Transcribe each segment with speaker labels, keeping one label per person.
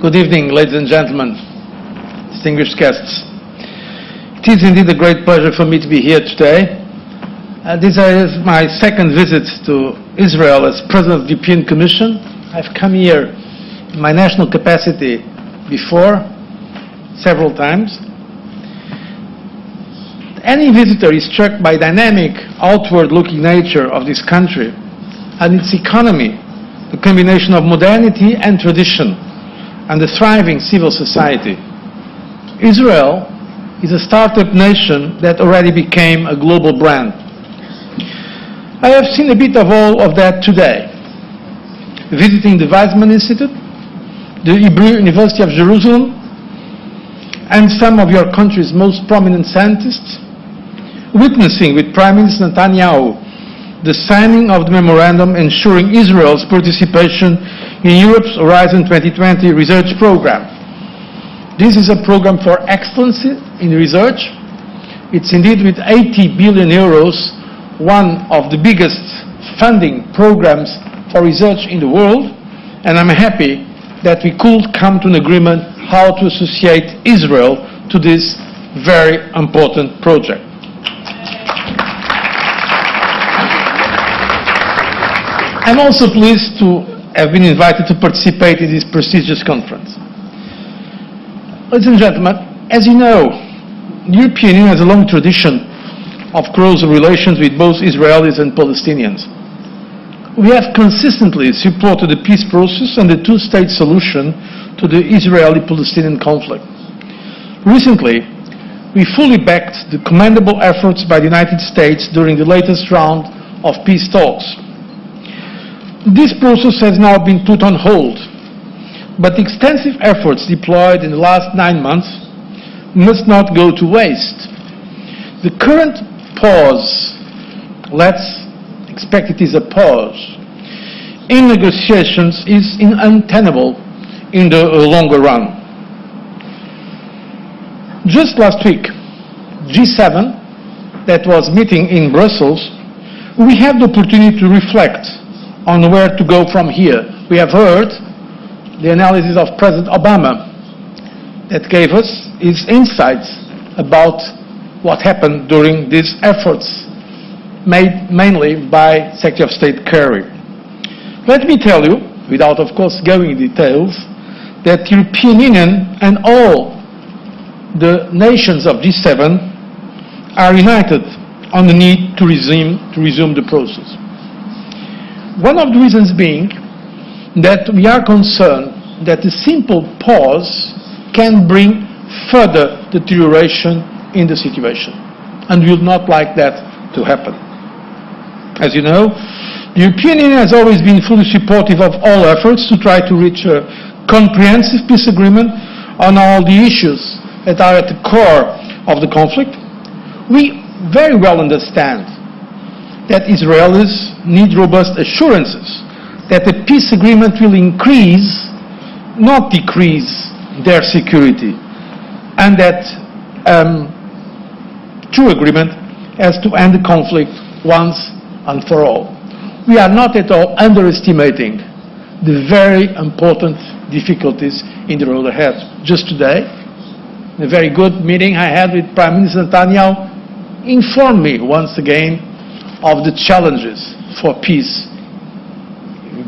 Speaker 1: Good evening, ladies and gentlemen, distinguished guests. It is indeed a great pleasure for me to be here today. This is my second visit to Israel as President of the European Commission. I've come here in my national capacity before, several times. Any visitor is struck by the dynamic, outward-looking nature of this country and its economy, the combination of modernity and tradition, and the thriving civil society. Israel is a startup nation that already became a global brand. I have seen a bit of all of that today, visiting the Weizmann Institute, the Hebrew University of Jerusalem, and some of your country's most prominent scientists, witnessing with Prime Minister Netanyahu the signing of the memorandum ensuring Israel's participation in Europe's Horizon 2020 research program. This is a program for excellence in research. It's indeed, with 80 billion euros, one of the biggest funding programs for research in the world, and I'm happy that we could come to an agreement how to associate Israel to this very important project. I'm also pleased to have been invited to participate in this prestigious conference. Ladies and gentlemen, as you know, the European Union has a long tradition of close relations with both Israelis and Palestinians. We have consistently supported the peace process and the two-state solution to the Israeli-Palestinian conflict. Recently, we fully backed the commendable efforts by the United States during the latest round of peace talks. This process has now been put on hold, but extensive efforts deployed in the last 9 months must not go to waste. The current pause, let's expect it is a pause, in negotiations is untenable in the longer run. Just last week, G7, that was meeting in Brussels, we had the opportunity to reflect on where to go from here. We have heard the analysis of President Obama that gave us his insights about what happened during these efforts made mainly by Secretary of State Kerry. Let me tell you, without of course going into details, that the European Union and all the nations of G7 are united on the need to resume the process. One of the reasons being that we are concerned that a simple pause can bring further deterioration in the situation, and we would not like that to happen. As you know, the European Union has always been fully supportive of all efforts to try to reach a comprehensive peace agreement on all the issues that are at the core of the conflict. We very well understand that Israelis need robust assurances that the peace agreement will increase, not decrease, their security, and that true agreement has to end the conflict once and for all. We are not at all underestimating the very important difficulties in the road ahead. Just today, a very good meeting I had with Prime Minister Netanyahu informed me once again of the challenges for peace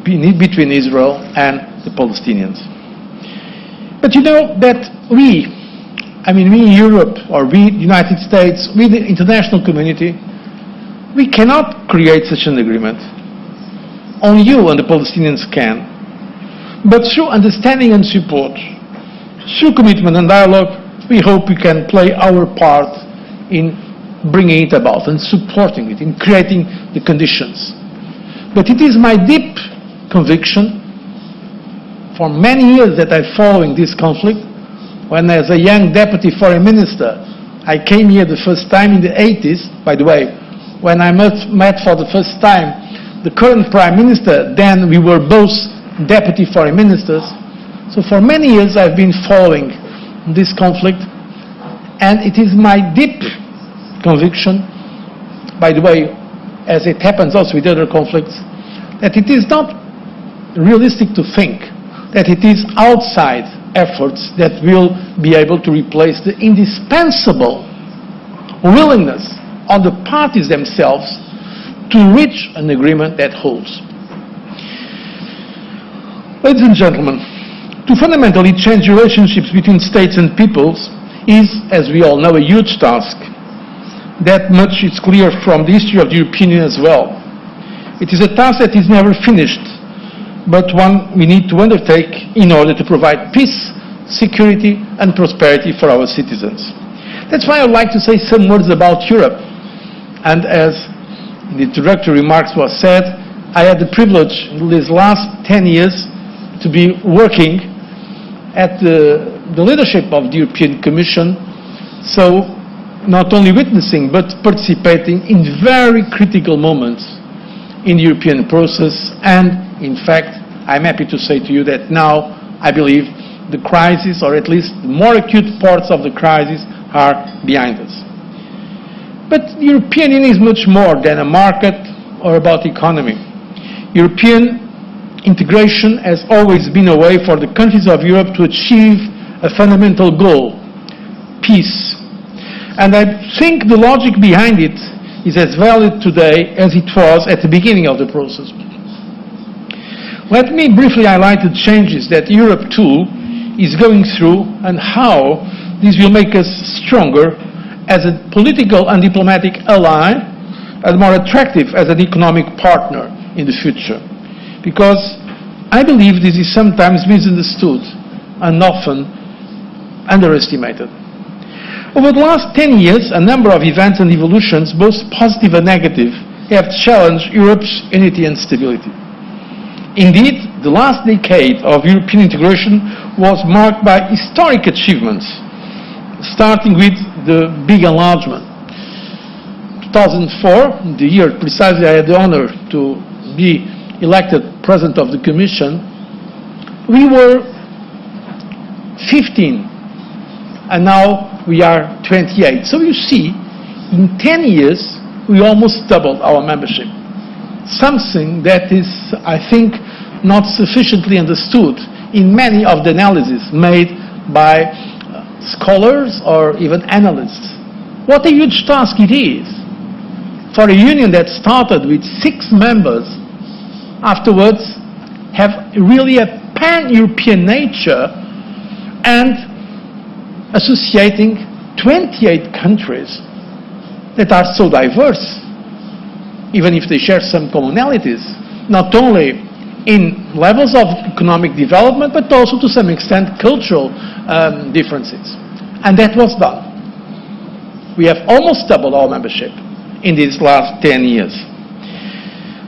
Speaker 1: between Israel and the Palestinians. But you know that we in Europe, or we, the United States, we, the international community, we cannot create such an agreement. Only you and the Palestinians can. But through understanding and support, through commitment and dialogue, we hope we can play our part in bringing it about and supporting it, in creating the conditions. But it is my deep conviction, for many years that I'm following this conflict, when as a young deputy foreign minister, I came here the first time in the 80s, by the way, when I met for the first time the current prime minister, then we were both deputy foreign ministers. So for many years I've been following this conflict, and it is my deep conviction, by the way, as it happens also with other conflicts, that it is not realistic to think that it is outside efforts that will be able to replace the indispensable willingness on the parties themselves to reach an agreement that holds. Ladies and gentlemen, to fundamentally change relationships between states and peoples is, as we all know, a huge task. That much is clear from the history of the European Union as well. It is a task that is never finished, but one we need to undertake in order to provide peace, security, and prosperity for our citizens. That's why I would like to say some words about Europe. And as in the introductory remarks was said, I had the privilege in these last 10 years to be working at the leadership of the European Commission, so not only witnessing but participating in very critical moments in the European process. And in fact, I'm happy to say to you that now I believe the crisis, or at least the more acute parts of the crisis, are behind us. But the European Union is much more than a market or about economy. European integration has always been a way for the countries of Europe to achieve a fundamental goal: peace. And I think the logic behind it is as valid today as it was at the beginning of the process. Let me briefly highlight the changes that Europe too is going through and how this will make us stronger as a political and diplomatic ally and more attractive as an economic partner in the future. Because I believe this is sometimes misunderstood and often underestimated. Over the last 10 years, a number of events and evolutions, both positive and negative, have challenged Europe's unity and stability. Indeed, the last decade of European integration was marked by historic achievements, starting with the big enlargement. 2004, the year precisely I had the honor to be elected President of the Commission, we were 15, and now we are 28. So you see, in 10 years, we almost doubled our membership. Something that is, I think, not sufficiently understood in many of the analyses made by scholars or even analysts. What a huge task it is for a union that started with 6 members, afterwards have really a pan-European nature and associating 28 countries that are so diverse, even if they share some commonalities, not only in levels of economic development, but also to some extent cultural differences. And that was done. We have almost doubled our membership in these last 10 years.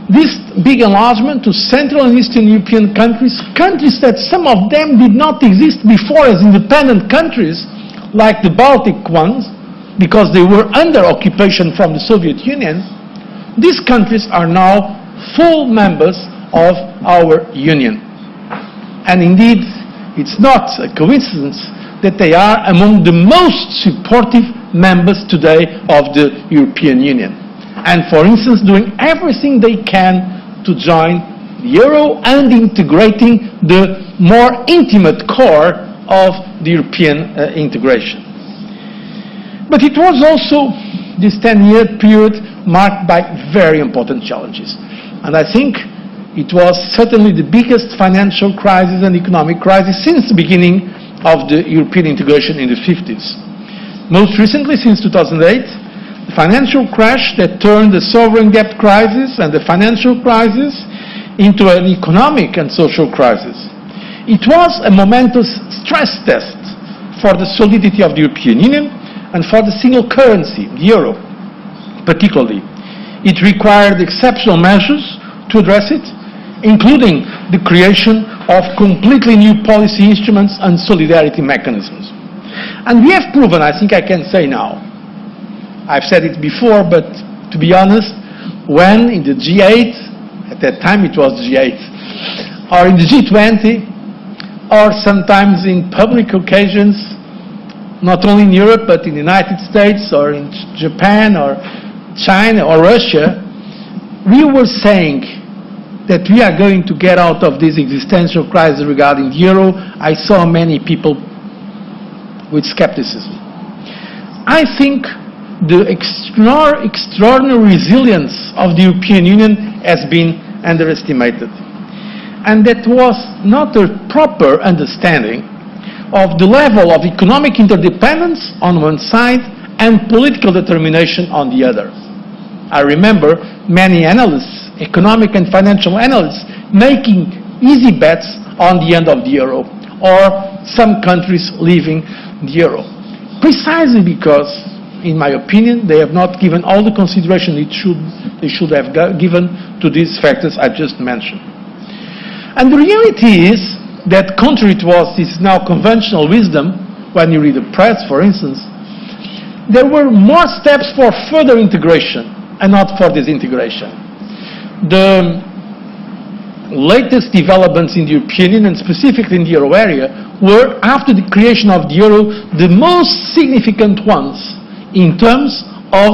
Speaker 1: This big enlargement to Central and Eastern European countries, countries that some of them did not exist before as independent countries, like the Baltic ones, because they were under occupation from the Soviet Union, these countries are now full members of our Union. And indeed, it's not a coincidence that they are among the most supportive members today of the European Union. And for instance, doing everything they can to join the euro and integrating the more intimate core of the European integration. But it was also this 10-year period marked by very important challenges. And I think it was certainly the biggest financial crisis and economic crisis since the beginning of the European integration in the 50s. Most recently, since 2008, the financial crash that turned the sovereign debt crisis and the financial crisis into an economic and social crisis. It was a momentous stress test for the solidity of the European Union and for the single currency, the euro, particularly. It required exceptional measures to address it, including the creation of completely new policy instruments and solidarity mechanisms. And we have proven, I think I can say now, I've said it before, but to be honest, when in the G8, at that time it was G8, or in the G20, or sometimes in public occasions, not only in Europe, but in the United States, or in Japan, or China, or Russia, we were saying that we are going to get out of this existential crisis regarding the euro, I saw many people with skepticism. I think the extraordinary resilience of the European Union has been underestimated. And that was not a proper understanding of the level of economic interdependence on one side and political determination on the other. I remember many analysts, economic and financial analysts, making easy bets on the end of the euro, or some countries leaving the euro. Precisely because, in my opinion, they have not given all the consideration they should have given to these factors I just mentioned. And the reality is that, contrary to what is now conventional wisdom, when you read the press, for instance, there were more steps for further integration and not for disintegration. The latest developments in the European Union, and specifically in the euro area, were, after the creation of the euro, the most significant ones in terms of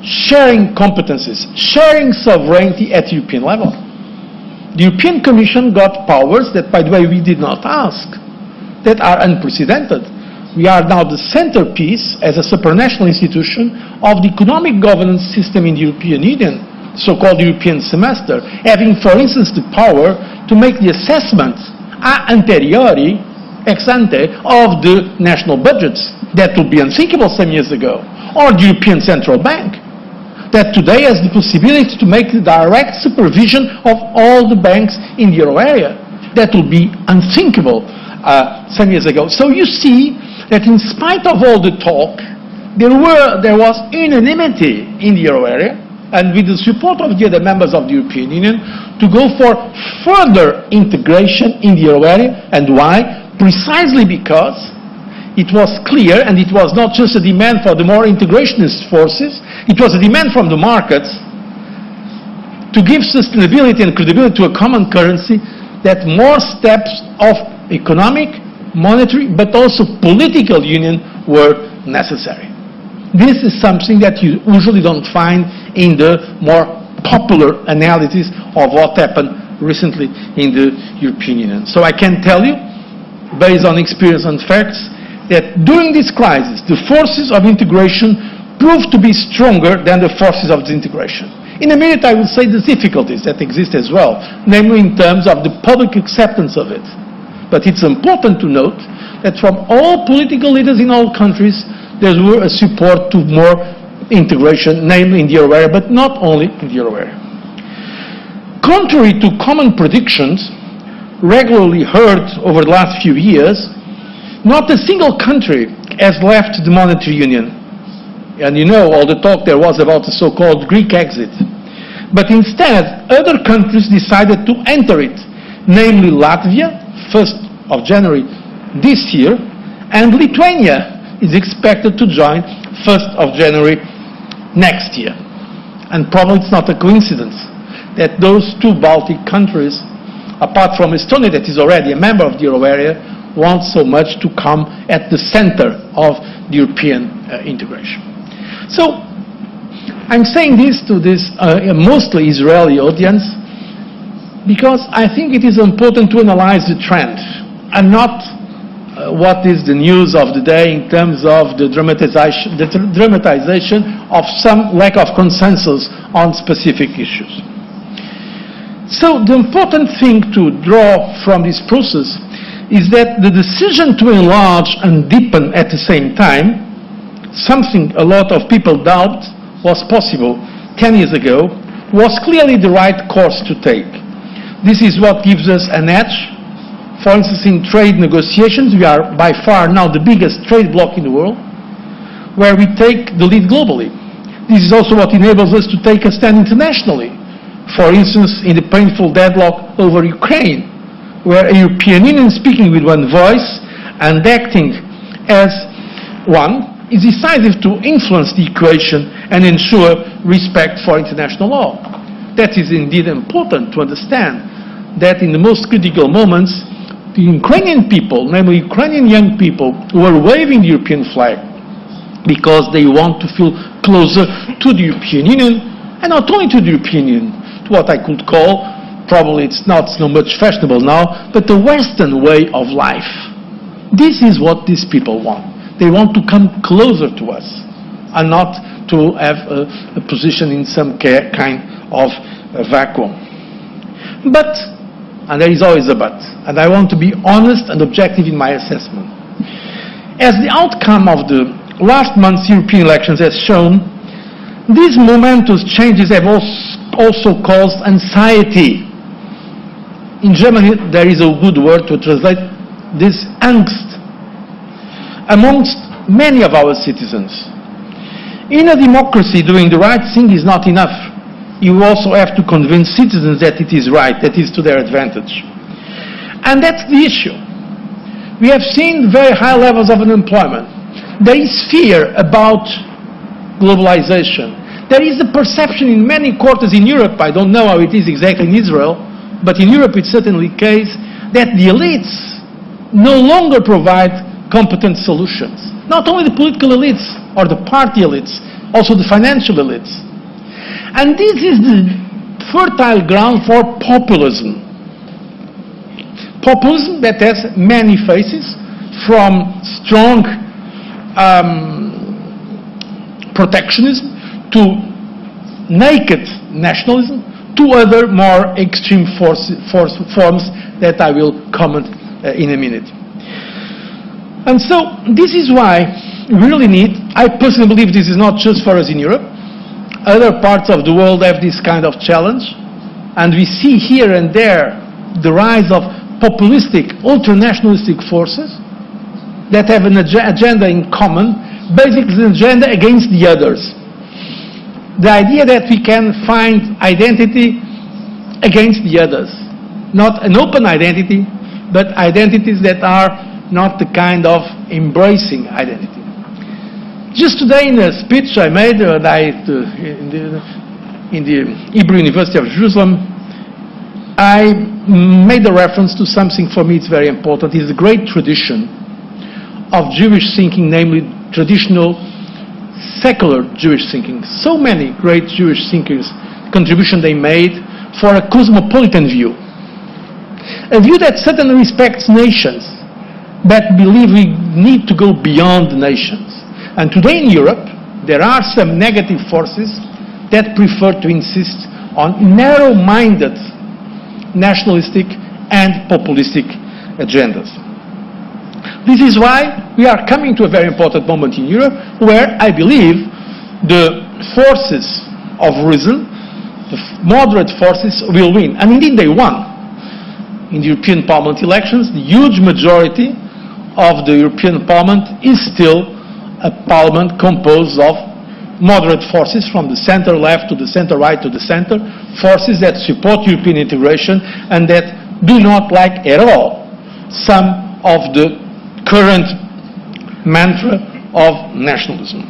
Speaker 1: sharing competences, sharing sovereignty at European level. The European Commission got powers that, by the way, we did not ask, that are unprecedented. We are now the centerpiece, as a supranational institution, of the economic governance system in the European Union, so-called European semester, having, for instance, the power to make the assessment a anteriori, ex ante, of the national budgets. That would be unthinkable some years ago. Or the European Central Bank, that today has the possibility to make the direct supervision of all the banks in the euro area. That would be unthinkable some years ago. So you see that in spite of all the talk, there was unanimity in the euro area, and with the support of the other members of the European Union, to go for further integration in the euro area. And why? Precisely because it was clear, and it was not just a demand for the more integrationist forces, it was a demand from the markets to give sustainability and credibility to a common currency, that more steps of economic, monetary, but also political union were necessary. This is something that you usually don't find in the more popular analysis of what happened recently in the European Union. So I can tell you, based on experience and facts, that during this crisis, the forces of integration proved to be stronger than the forces of disintegration. In a minute, I will say the difficulties that exist as well, namely in terms of the public acceptance of it. But it's important to note that from all political leaders in all countries, there were a support to more integration, namely in the euro area, but not only in the euro area. Contrary to common predictions regularly heard over the last few years, not a single country has left the monetary union. And you know all the talk there was about the so-called Greek exit. But instead, other countries decided to enter it, namely Latvia, 1st of January this year, and Lithuania is expected to join 1st of January next year. And probably it's not a coincidence that those two Baltic countries, apart from Estonia, that is already a member of the euro area, want so much to come at the center of the European integration. So, I'm saying this to this mostly Israeli audience because I think it is important to analyze the trend and not what is the news of the day in terms of the dramatization of some lack of consensus on specific issues. So the important thing to draw from this process is that the decision to enlarge and deepen at the same time, something a lot of people doubt was possible 10 years ago, was clearly the right course to take. This is what gives us an edge. For instance, in trade negotiations, we are by far now the biggest trade bloc in the world, where we take the lead globally. This is also what enables us to take a stand internationally. For instance, in the painful deadlock over Ukraine, where a European Union speaking with one voice and acting as one is decisive to influence the equation and ensure respect for international law. That is indeed important to understand that in the most critical moments, the Ukrainian people, namely Ukrainian young people, were waving the European flag because they want to feel closer to the European Union, and not only to the European Union, to what I could call probably it's not so much fashionable now, but the Western way of life. This is what these people want. They want to come closer to us and not to have a position in some kind of a vacuum. But, and there is always a but, and I want to be honest and objective in my assessment. As the outcome of the last month's European elections has shown, these momentous changes have also caused anxiety. In Germany, there is a good word to translate this angst amongst many of our citizens. In a democracy, doing the right thing is not enough. You also have to convince citizens that it is right, that it is to their advantage. And that's the issue. We have seen very high levels of unemployment. There is fear about globalization. There is a perception in many quarters in Europe, I don't know how it is exactly in Israel, but in Europe it's certainly the case, that the elites no longer provide competent solutions. Not only the political elites or the party elites, also the financial elites. And this is the fertile ground for populism. Populism that has many faces, from strong protectionism to naked nationalism to other more extreme forms that I will comment in a minute. And so this is why we really need, I personally believe this is not just for us in Europe. Other parts of the world have this kind of challenge, and we see here and there the rise of populistic, ultranationalistic forces that have an agenda in common, basically an agenda against the others. The idea that we can find identity against the others. Not an open identity, but identities that are not the kind of embracing identity. Just today in a speech I made in the Hebrew University of Jerusalem, I made a reference to something for me it's very important. It's a great tradition of Jewish thinking, namely traditional secular Jewish thinking. So many great Jewish thinkers, contribution they made for a cosmopolitan view. A view that certainly respects nations, but believe we need to go beyond the nations. And today in Europe, there are some negative forces that prefer to insist on narrow-minded nationalistic and populistic agendas. This is why we are coming to a very important moment in Europe where I believe the forces of reason, the moderate forces, will win. And indeed they won. In the European Parliament elections, the huge majority of the European Parliament is still a parliament composed of moderate forces from the center-left to the center-right to the center, forces that support European integration and that do not like at all some of the current mantra of nationalism.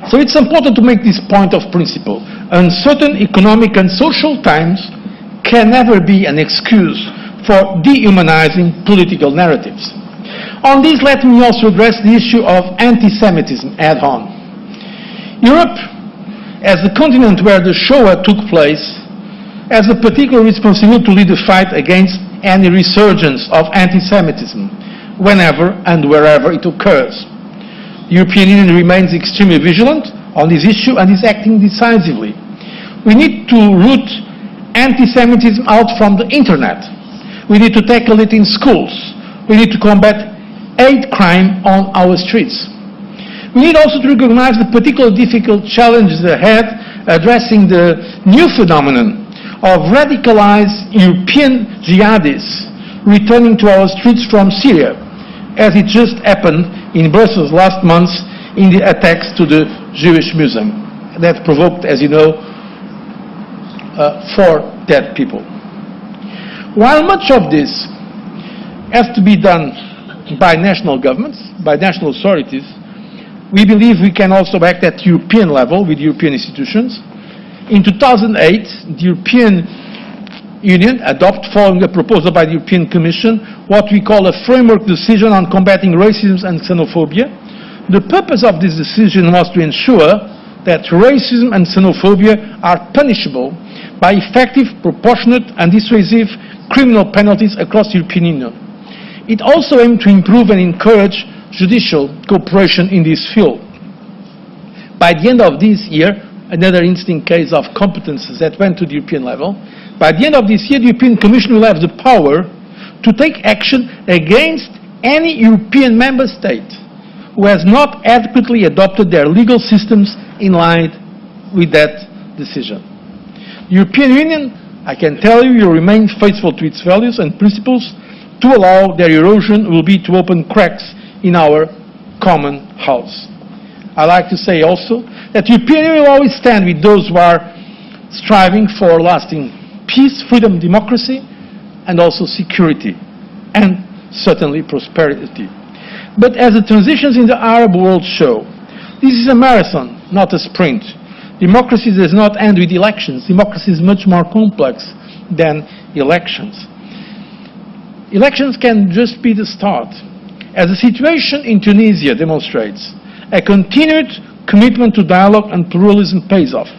Speaker 1: So it's important to make this point of principle. Uncertain economic and social times can never be an excuse for dehumanizing political narratives. On this, let me also address the issue of anti-Semitism head-on. Europe, as the continent where the Shoah took place, has a particular responsibility to lead the fight against any resurgence of anti-Semitism, whenever and wherever it occurs. The European Union remains extremely vigilant on this issue and is acting decisively. We need to root anti-Semitism out from the internet. We need to tackle it in schools. We need to combat hate crime on our streets. We need also to recognize the particularly difficult challenges ahead addressing the new phenomenon of radicalized European jihadis returning to our streets from Syria, as it just happened in Brussels last month in the attacks to the Jewish Museum that provoked, as you know, 4 dead people. While much of this has to be done by national governments, by national authorities, we believe we can also act at European level with European institutions. In 2008, the European Union adopted, following a proposal by the European Commission, what we call a framework decision on combating racism and xenophobia. The purpose of this decision was to ensure that racism and xenophobia are punishable by effective, proportionate and dissuasive criminal penalties across the European Union. It also aimed to improve and encourage judicial cooperation in this field. By the end of this year, another interesting case of competences that went to the European level, by the end of this year, the European Commission will have the power to take action against any European member state who has not adequately adopted their legal systems in line with that decision. The European Union, I can tell you, will remain faithful to its values and principles. To allow their erosion will be to open cracks in our common house. I like to say also that the European Union will always stand with those who are striving for lasting peace, freedom, democracy, and also security, and certainly prosperity. But as the transitions in the Arab world show, this is a marathon, not a sprint. Democracy does not end with elections. Democracy is much more complex than elections. Elections can just be the start. As the situation in Tunisia demonstrates, a continued commitment to dialogue and pluralism pays off.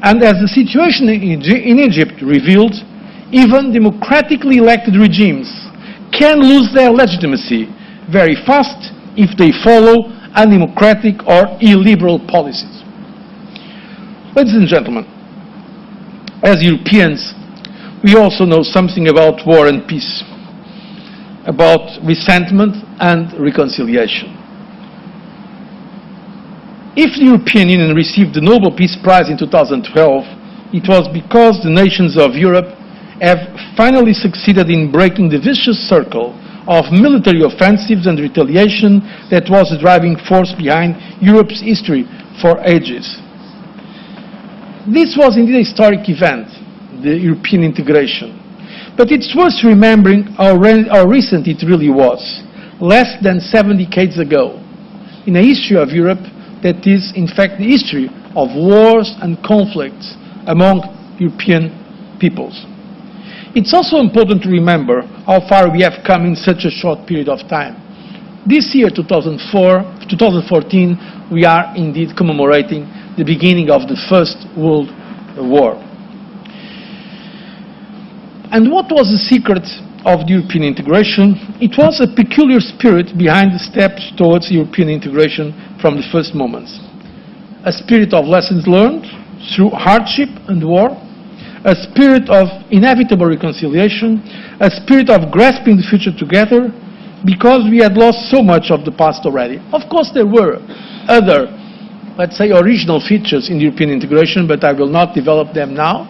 Speaker 1: And as the situation in Egypt revealed, even democratically elected regimes can lose their legitimacy very fast if they follow undemocratic or illiberal policies. Ladies and gentlemen, as Europeans, we also know something about war and peace, about resentment and reconciliation. If the European Union received the Nobel Peace Prize in 2012, it was because the nations of Europe have finally succeeded in breaking the vicious circle of military offensives and retaliation that was the driving force behind Europe's history for ages. This was indeed a historic event, the European integration. But it's worth remembering how recent it really was, less than 7 decades ago, in a history of Europe that is, in fact, the history of wars and conflicts among European peoples. It's also important to remember how far we have come in such a short period of time. This year, 2014, we are indeed commemorating the beginning of the First World War. And what was the secret of the European integration? It was a peculiar spirit behind the steps towards European integration from the first moments. A spirit of lessons learned through hardship and war, a spirit of inevitable reconciliation, a spirit of grasping the future together, because we had lost so much of the past already. Of course, there were other, let's say, original features in European integration, but I will not develop them now,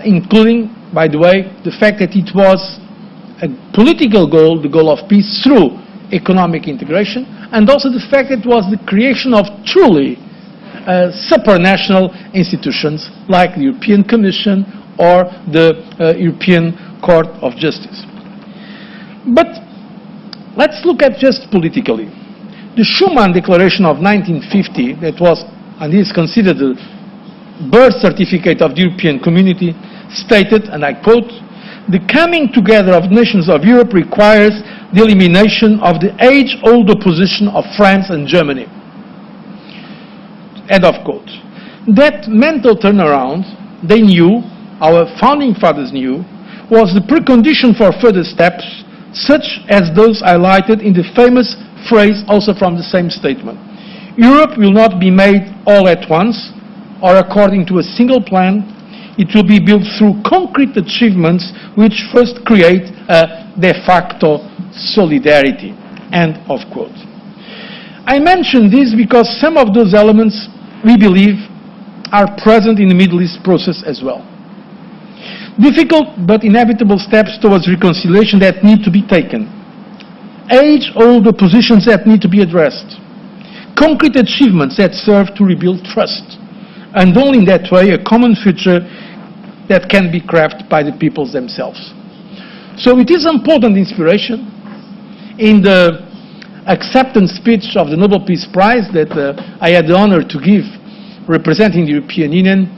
Speaker 1: including, by the way, the fact that it was a political goal, the goal of peace, through economic integration, and also the fact that it was the creation of truly supranational institutions like the European Commission or the European Court of Justice. But let's look at just politically. The Schuman Declaration of 1950, that was and is considered the birth certificate of the European Community, stated, and I quote, "The coming together of nations of Europe requires the elimination of the age-old opposition of France and Germany." End of quote. That mental turnaround, they knew, our founding fathers knew, was the precondition for further steps, such as those highlighted in the famous phrase also from the same statement. Europe will not be made all at once or according to a single plan. It will be built through concrete achievements which first create a de facto solidarity. End of quote. I mention this because some of those elements, we believe, are present in the Middle East process as well. Difficult but inevitable steps towards reconciliation that need to be taken. Age-old oppositions that need to be addressed. Concrete achievements that serve to rebuild trust. And only in that way a common future that can be crafted by the peoples themselves. So it is important inspiration. In the acceptance speech of the Nobel Peace Prize that I had the honor to give representing the European Union,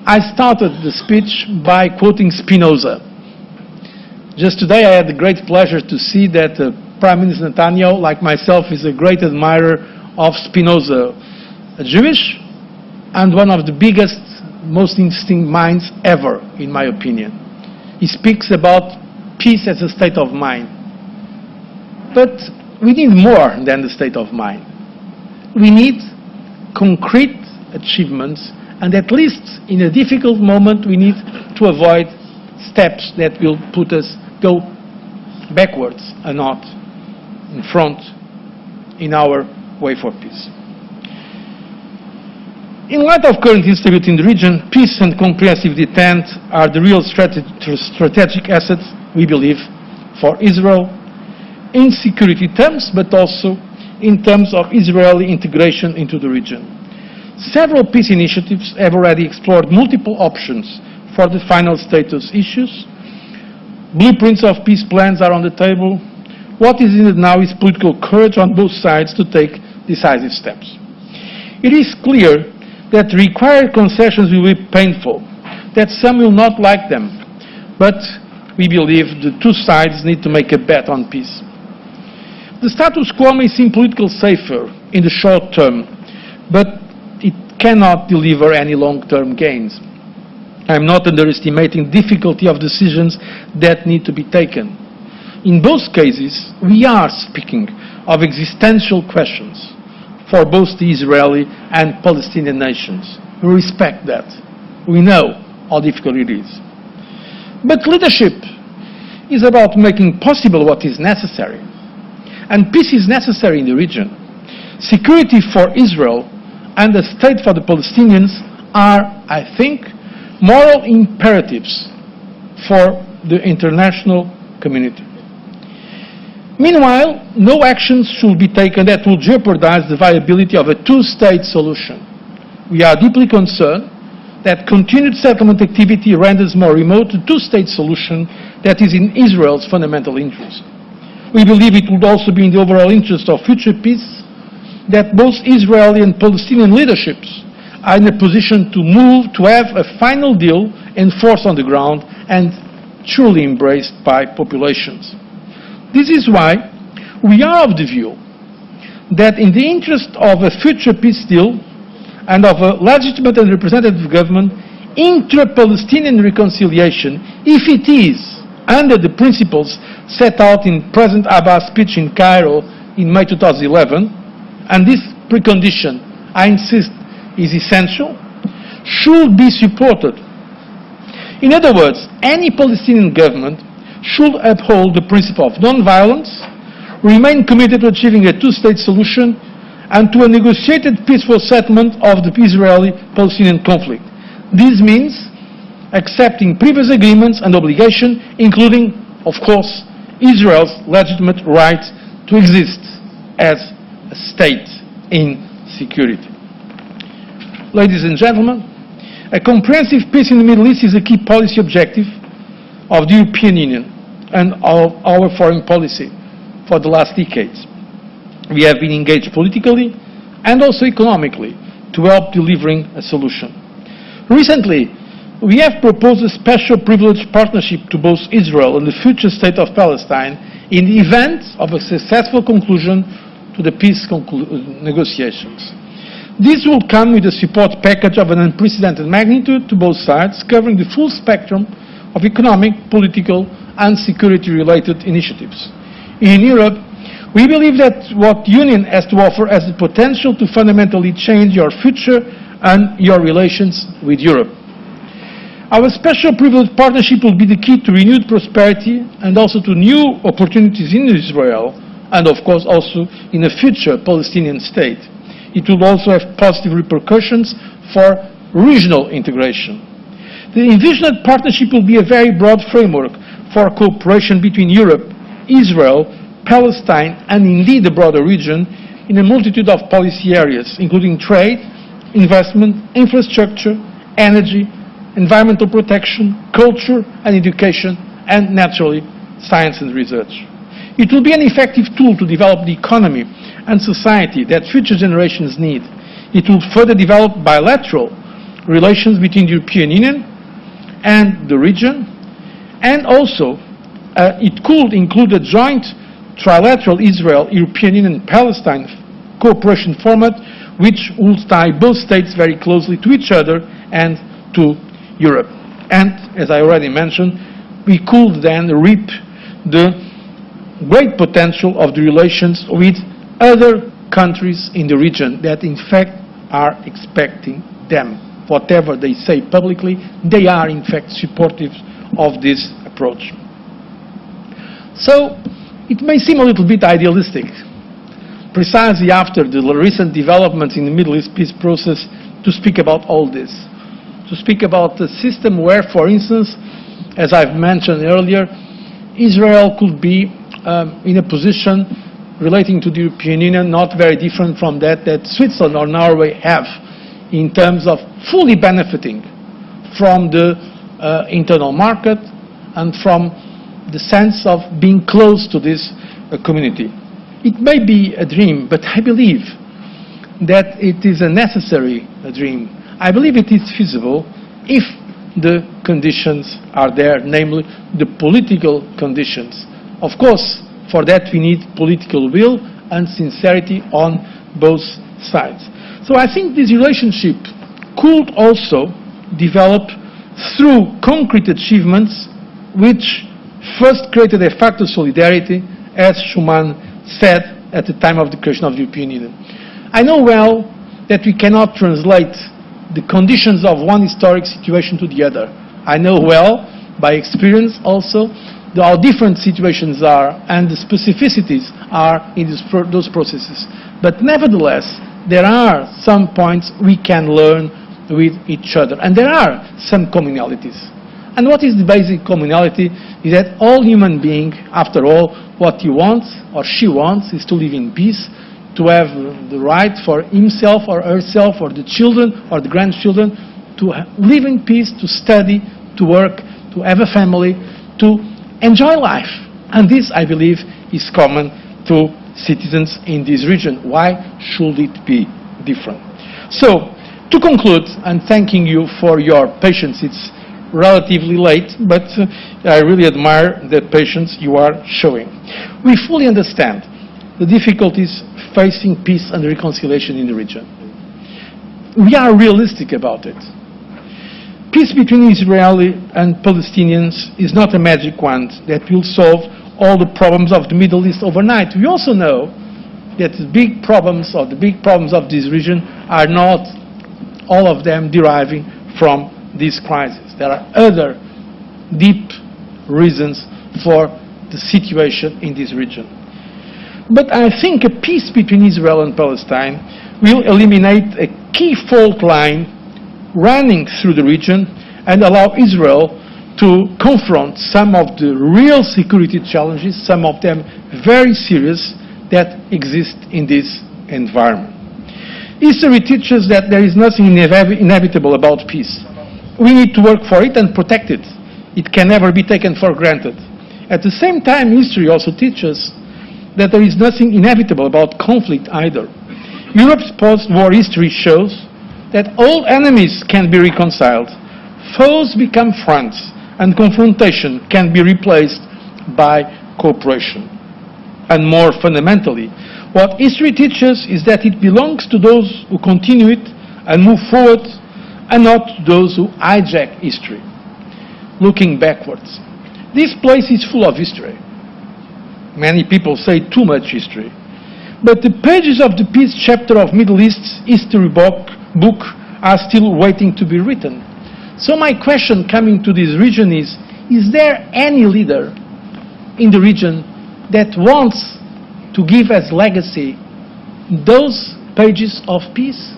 Speaker 1: I started the speech by quoting Spinoza. Just today I had the great pleasure to see that Prime Minister Netanyahu, like myself, is a great admirer of Spinoza, a Jewish and one of the biggest, most interesting minds ever, in my opinion. He speaks about peace as a state of mind. But we need more than the state of mind. We need concrete achievements, and at least in a difficult moment we need to avoid steps that will put us go backwards and not in front in our way for peace. In light of current instability in the region, peace and comprehensive detente are the real strategic assets, we believe, for Israel in security terms, but also in terms of Israeli integration into the region. Several peace initiatives have already explored multiple options for the final status issues. Blueprints of peace plans are on the table. What is needed now is political courage on both sides to take decisive steps. It is clear that required concessions will be painful, that some will not like them, but we believe the two sides need to make a bet on peace. The status quo may seem politically safer in the short term, but it cannot deliver any long-term gains. I am not underestimating the difficulty of decisions that need to be taken. In both cases, we are speaking of existential questions for both the Israeli and Palestinian nations. We respect that. We know how difficult it is. But leadership is about making possible what is necessary. And peace is necessary in the region. Security for Israel and a state for the Palestinians are, I think, moral imperatives for the international community. Meanwhile, no actions should be taken that will jeopardize the viability of a two-state solution. We are deeply concerned that continued settlement activity renders more remote the two-state solution that is in Israel's fundamental interest. We believe it would also be in the overall interest of future peace that both Israeli and Palestinian leaderships are in a position to have a final deal enforced on the ground and truly embraced by populations. This is why we are of the view that in the interest of a future peace deal and of a legitimate and representative government, intra-Palestinian reconciliation, if it is under the principles set out in President Abbas' speech in Cairo in May 2011, and this precondition, I insist, is essential, should be supported. In other words, any Palestinian government should uphold the principle of non-violence, remain committed to achieving a two-state solution, and to a negotiated peaceful settlement of the Israeli-Palestinian conflict. This means accepting previous agreements and obligations, including, of course, Israel's legitimate right to exist as a state in security. Ladies and gentlemen, a comprehensive peace in the Middle East is a key policy objective of the European Union and of our foreign policy for the last decades. We have been engaged politically and also economically to help delivering a solution. Recently, we have proposed a special privileged partnership to both Israel and the future state of Palestine in the event of a successful conclusion to the peace negotiations. This will come with a support package of an unprecedented magnitude to both sides, covering the full spectrum of economic, political, and security-related initiatives. In Europe, we believe that what the Union has to offer has the potential to fundamentally change your future and your relations with Europe. Our special privileged partnership will be the key to renewed prosperity and also to new opportunities in Israel and, of course, also in a future Palestinian state. It will also have positive repercussions for regional integration. The envisioned partnership will be a very broad framework for cooperation between Europe, Israel, Palestine, and indeed the broader region in a multitude of policy areas, including trade, investment, infrastructure, energy, environmental protection, culture and education, and naturally, science and research. It will be an effective tool to develop the economy and society that future generations need. It will further develop bilateral relations between the European Union and the region, and also it could include a joint trilateral Israel, European Union, Palestine cooperation format which will tie both states very closely to each other and to Europe. And, as I already mentioned, we could then reap the great potential of the relations with other countries in the region that, in fact, are expecting them. Whatever they say publicly, they are, in fact, supportive of this approach. So, it may seem a little bit idealistic, precisely after the recent developments in the Middle East peace process, to speak about all this. To speak about a system where, for instance, as I've mentioned earlier, Israel could be in a position relating to the European Union not very different from that Switzerland or Norway have in terms of fully benefiting from the internal market and from the sense of being close to this community. It may be a dream, but I believe that it is a necessary dream. I believe it is feasible if the conditions are there, namely the political conditions. Of course, for that we need political will and sincerity on both sides. So I think this relationship could also develop through concrete achievements which first created a factor of solidarity, as Schuman said at the time of the creation of the European Union. I know well that we cannot translate the conditions of one historic situation to the other. I know well, by experience also, how different situations are and the specificities are in those processes. But nevertheless, there are some points we can learn with each other. And there are some commonalities. And what is the basic commonality is that all human beings, after all, what he wants or she wants is to live in peace, to have the right for himself or herself or the children or the grandchildren to live in peace, to study, to work, to have a family, to enjoy life. And this, I believe, is common to citizens in this region. Why should it be different? So, to conclude, and thanking you for your patience, it's relatively late, but I really admire the patience you are showing. We fully understand the difficulties facing peace and reconciliation in the region. We are realistic about it. Peace between Israeli and Palestinians is not a magic wand that will solve all the problems of the Middle East overnight. We also know that the big problems of this region are not all of them deriving from this crisis. There are other deep reasons for the situation in this region. But I think a peace between Israel and Palestine will eliminate a key fault line running through the region and allow Israel to confront some of the real security challenges, some of them very serious, that exist in this environment. History teaches that there is nothing inevitable about peace. We need to work for it and protect it. It can never be taken for granted. At the same time, history also teaches that there is nothing inevitable about conflict either. Europe's post-war history shows that all enemies can be reconciled, foes become friends, and confrontation can be replaced by cooperation. And more fundamentally, what history teaches is that it belongs to those who continue it and move forward, and not to those who hijack history, looking backwards. This place is full of history. Many people say too much history. But the pages of the peace chapter of Middle East's history book are still waiting to be written. So my question coming to this region is there any leader in the region that wants to give as legacy those pages of peace?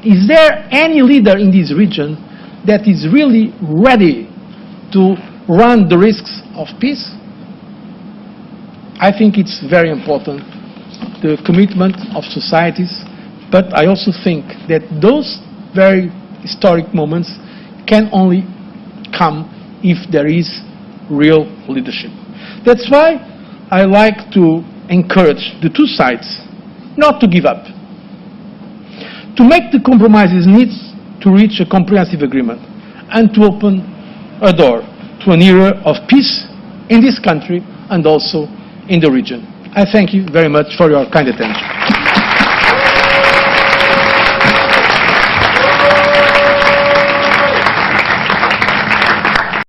Speaker 1: Is there any leader in this region that is really ready to run the risks of peace? I think it's very important, the commitment of societies, but I also think that those very historic moments can only come if there is real leadership. That's why I like to encourage the two sides not to give up, to make the compromises needed to reach a comprehensive agreement, and to open a door to an era of peace in this country and also in the region. I thank you very much for your kind attention.